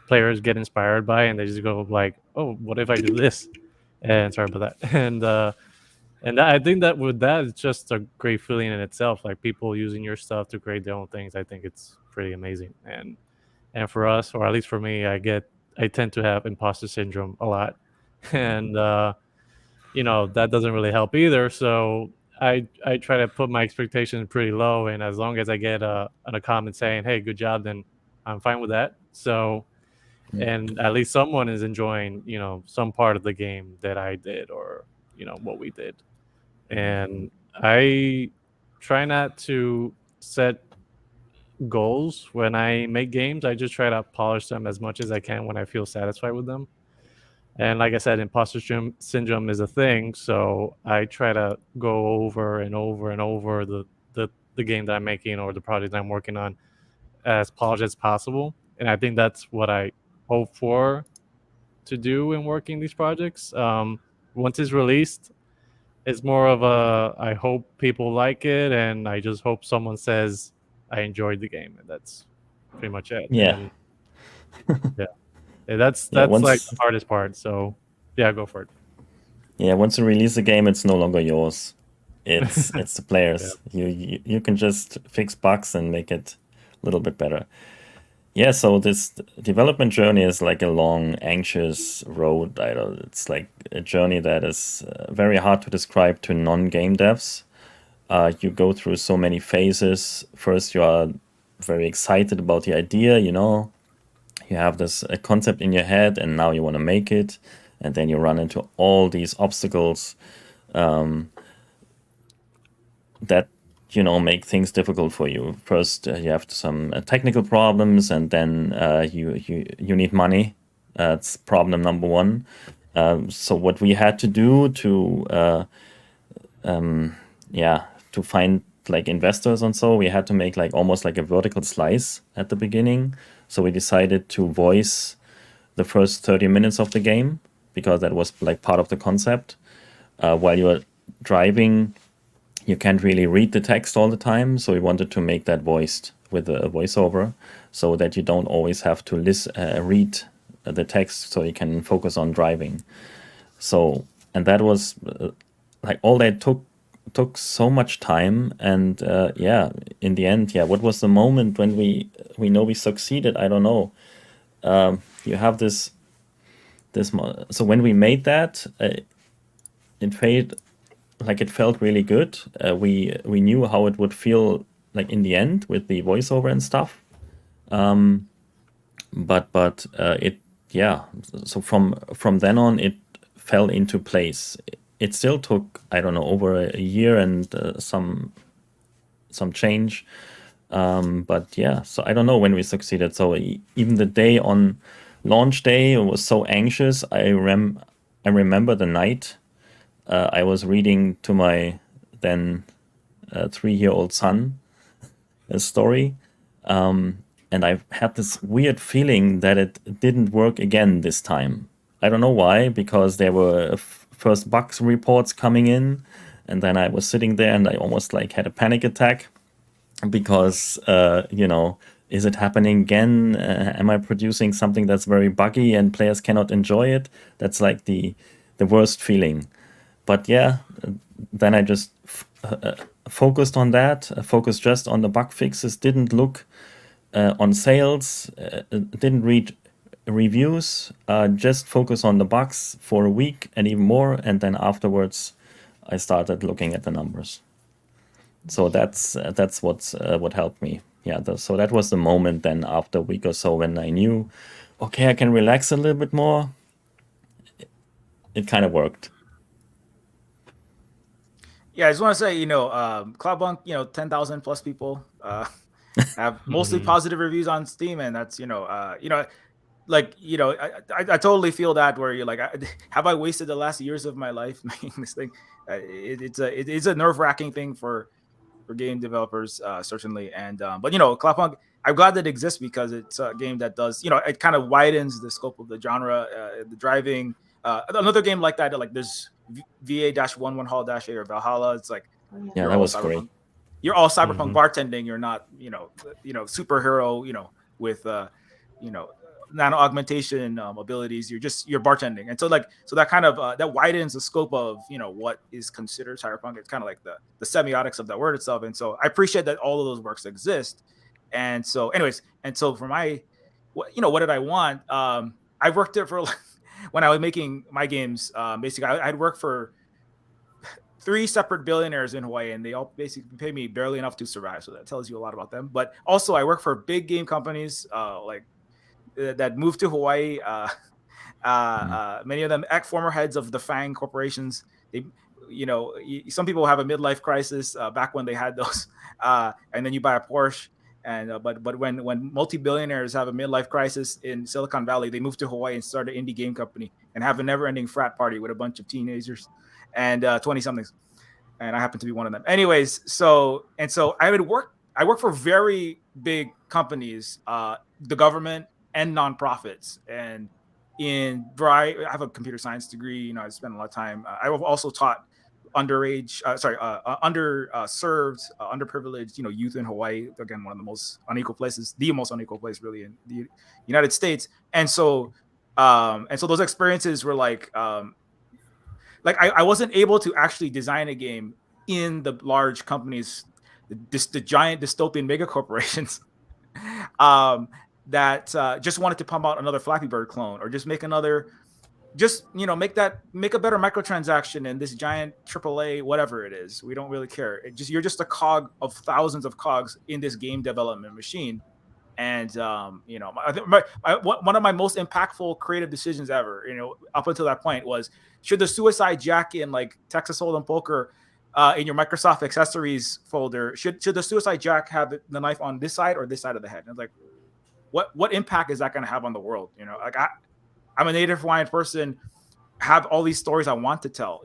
players get inspired by, and they just go like, "Oh, what if I do this?" And sorry about that. And I think that with that, it's just a great feeling in itself. Like people using your stuff to create their own things. I think it's pretty amazing. And for us, or at least for me, I tend to have imposter syndrome a lot, and that doesn't really help either. So I try to put my expectations pretty low, and as long as I get a comment saying, "Hey, good job," then I'm fine with that. So, and at least someone is enjoying, some part of the game that I did, or what we did. And I try not to set goals when I make games. I just try to polish them as much as I can when I feel satisfied with them. And like I said, imposter syndrome is a thing, so I try to go over and over and over the game that I'm making or the project that I'm working on as polished as possible. And I think that's what I hope for to do in working these projects. Once it's released, it's more of I hope people like it, and I just hope someone says I enjoyed the game, and that's pretty much it. Yeah. And that's like the hardest part. So yeah, go for it. Yeah, once you release a game, it's no longer yours. It's the players. Yeah. You can just fix bugs and make it a little bit better. Yeah, so this development journey is like a long, anxious road. It's like a journey that is very hard to describe to non-game devs. You go through so many phases. First, you are very excited about the idea, you have this concept in your head, and now you want to make it. And then you run into all these obstacles that make things difficult for you. First, you have some technical problems, and then you need money. That's problem number one. So what we had to do to to find like investors and so we had to make like almost like a vertical slice at the beginning. So we decided to voice the first 30 minutes of the game because that was like part of the concept. While you're driving, you can't really read the text all the time, so we wanted to make that voiced with a voiceover so that you don't always have to read the text, so you can focus on driving. So, and that was like all that took so much time, and in the end, what was the moment when we know we succeeded? I don't know. You have this so when we made that, it felt really good. We knew how it would feel like in the end with the voiceover and stuff. But it so from then on it fell into place. It still took, I don't know, over a year and some change. But yeah, so I don't know when we succeeded. So even the day on launch day, I was so anxious. I remember the night I was reading to my then 3-year-old son a story. And I had this weird feeling that it didn't work again this time. I don't know why, because there were first bugs reports coming in, and then I was sitting there and I almost like had a panic attack because, is it happening again? Am I producing something that's very buggy and players cannot enjoy it? That's like the worst feeling. But yeah, then I just focused on that, focused just on the bug fixes, didn't look on sales, didn't read reviews, just focus on the bugs for a week and even more, and then afterwards I started looking at the numbers. So that's what helped me. So that was the moment then after a week or so when I knew, okay, I can relax a little bit more. It kind of worked. Yeah, I just want to say, Cloudbunk, 10,000 plus people have mostly positive reviews on Steam, and that's I totally feel that where you're like, have I wasted the last years of my life making this thing? It's a nerve-wracking thing for game developers, certainly. And but Cloudpunk, I'm glad that it exists because it's a game that does, it kind of widens the scope of the genre, the driving. Another game like that, like there's VA-11 Hall-A or Valhalla. It's like that was great. You're all cyberpunk bartending. You're not, superhero, with nano augmentation abilities. You're bartending, and so that kind of that widens the scope of what is considered cyberpunk. It's kind of like the semiotics of that word itself. And so I appreciate that all of those works exist. And so, anyways, for my, what did I want? I worked there for when I was making my games. Basically, I'd work for 3 separate billionaires in Hawaii, and they all basically pay me barely enough to survive. So that tells you a lot about them. But also, I work for big game companies that moved to Hawaii. Many of them former heads of the FANG corporations. They, some people have a midlife crisis back when they had those, and then you buy a Porsche. And but when multi-billionaires have a midlife crisis in Silicon Valley, they move to Hawaii and start an indie game company and have a never-ending frat party with a bunch of teenagers and 20-somethings. And I happen to be one of them. Anyways, so I work for very big companies, the government and nonprofits. And I have a computer science degree. I spent a lot of time. I've also taught underserved, underprivileged, youth in Hawaii. Again, one of the most unequal places, the most unequal place really in the United States. And so those experiences were like I wasn't able to actually design a game in the large companies, the giant dystopian mega corporations that just wanted to pump out another Flappy Bird clone or just make another. Make a better microtransaction in this giant AAA, whatever it is. We don't really care. You're just a cog of thousands of cogs in this game development machine. And one of my most impactful creative decisions ever, up until that point was, should the Suicide Jack in like Texas Hold'em Poker in your Microsoft accessories folder, should the Suicide Jack have the knife on this side or this side of the head? And it's like, what impact is that going to have on the world? I'm a native Hawaiian person, have all these stories I want to tell,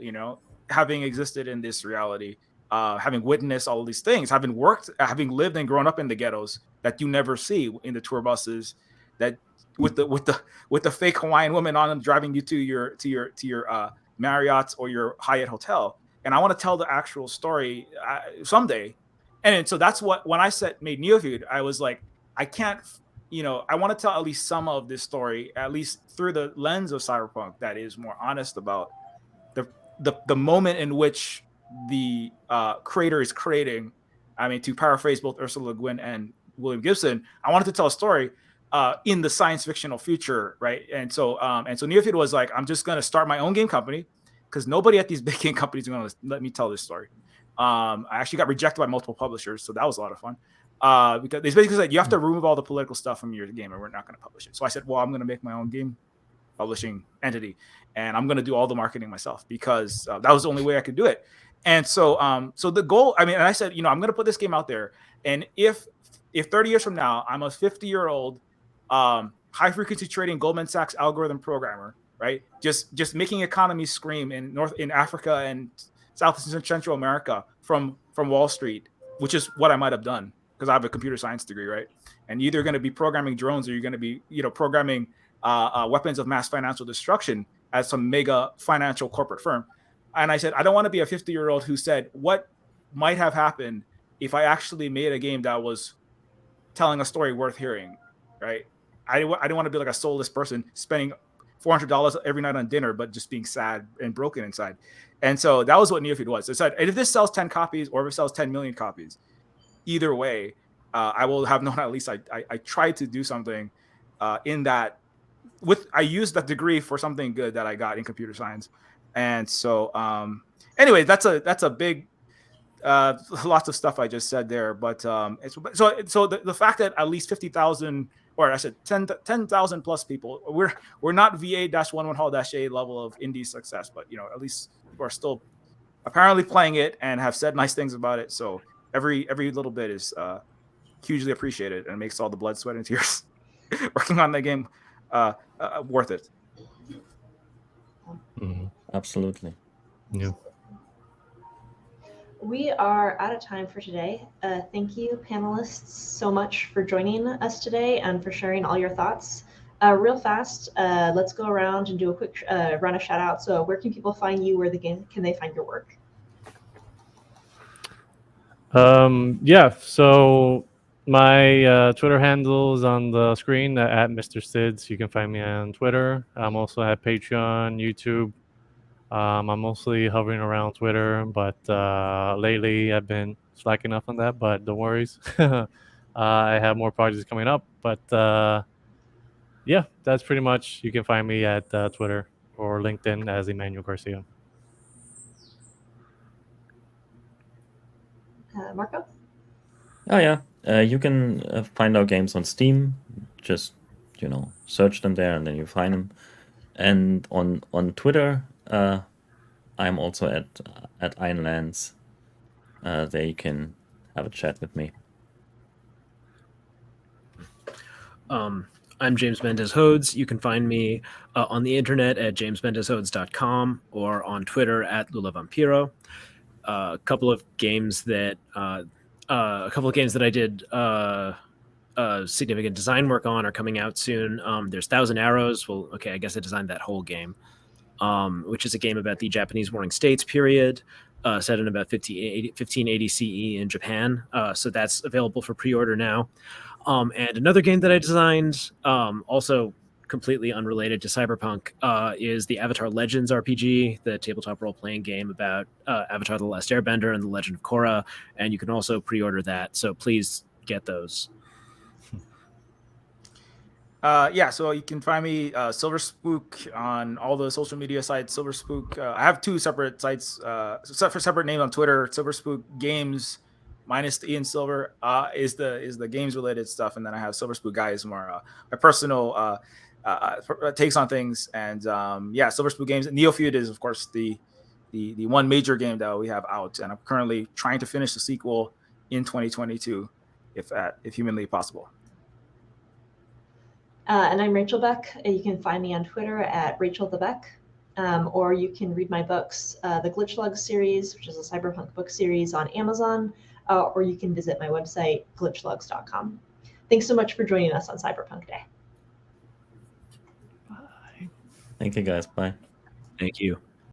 having existed in this reality, having witnessed all of these things, having lived and grown up in the ghettos that you never see in the tour buses, that with the fake Hawaiian woman on them driving you to your Marriott's or your Hyatt hotel. And I want to tell the actual story someday. And so that's what, when I made Neofeud, I was like, I can't, I want to tell at least some of this story, at least through the lens of Cyberpunk, that is more honest about the moment in which the creator is creating. I mean, to paraphrase both Ursula Le Guin and William Gibson, I wanted to tell a story in the science fictional future, right? And so Neofeud was like, I'm just going to start my own game company, because nobody at these big game companies is going to let me tell this story. I actually got rejected by multiple publishers, so that was a lot of fun. Because they basically said, you have to remove all the political stuff from your game, or we're not going to publish it. So I said, well, I'm going to make my own game publishing entity, and I'm going to do all the marketing myself, because that was the only way I could do it. And so, so the goal, I mean, and I said, I'm going to put this game out there, and if 30 years from now, I'm a 50-year-old high frequency trading Goldman Sachs algorithm programmer, right? Just making economies scream in Africa and South and Central America from Wall Street, which is what I might have done, because I have a computer science degree, right? And you're either going to be programming drones, or you're going to be, programming weapons of mass financial destruction as some mega financial corporate firm. And I said, I don't want to be a 50-year-old who said, what might have happened if I actually made a game that was telling a story worth hearing, right? I didn't want to be like a soulless person spending $400 every night on dinner, but just being sad and broken inside. And so that was what Neofeud was. It said, if this sells 10 copies, or if it sells 10 million copies, either way, I will have known at least I tried to do something in that. I used that degree for something good that I got in computer science. And so, anyway, that's a big, lots of stuff I just said there. But so the fact that at least 50,000, or I said 10,000 plus people, we're not VA-11 Hall-A level of indie success, but at least people are still apparently playing it and have said nice things about it. So every little bit is hugely appreciated, and makes all the blood, sweat, and tears working on the game worth it. Mm-hmm. Absolutely. Yeah. We are out of time for today. Thank you, panelists, so much for joining us today and for sharing all your thoughts. Real fast, let's go around and do a quick run of shout out. So where can people find you? Where can they find your work? So my Twitter handle is on the screen at Mr. Stidz. You can find me on Twitter. I'm also at Patreon, YouTube. I'm mostly hovering around Twitter, but lately I've been slacking off on that, but don't worry. I have more projects coming up, but yeah, that's pretty much. You can find me at Twitter or LinkedIn as Emanuel Garcia. Marko? Oh yeah, you can find our games on Steam. Just search them there, and then you find them. And on Twitter, I'm also at Ironlands. There you can have a chat with me. I'm James Mendez Hodes. You can find me on the internet at jamesmendezhodes.com or on Twitter at LulaVampiro. A couple of games that I did significant design work on are coming out soon. There's Thousand Arrows. Well, okay, I guess I designed that whole game, which is a game about the Japanese Warring States period, set in about 1580 CE in Japan. So that's available for pre-order now. And another game that I designed, also completely unrelated to Cyberpunk, is the Avatar Legends RPG, the tabletop role-playing game about Avatar The Last Airbender and The Legend of Korra. And you can also pre-order that, so please get those. So you can find me Silver Spook on all the social media sites. Silver Spook. I have two separate sites, separate names on Twitter. Silver Spook Games minus the E in Silver is the games related stuff, and then I have Silver Spook Guys, more my personal takes on things. And Silver Spook Games. Neofeud is of course the one major game that we have out, and I'm currently trying to finish the sequel in 2022, if humanly possible. And I'm Rachel Beck. You can find me on Twitter at Rachel the Beck. or you can read my books, the Glitchlug series, which is a cyberpunk book series on Amazon, or you can visit my website, glitchlugs.com. Thanks so much for joining us on Cyberpunk Day. Bye. Thank you, guys. Bye. Thank you.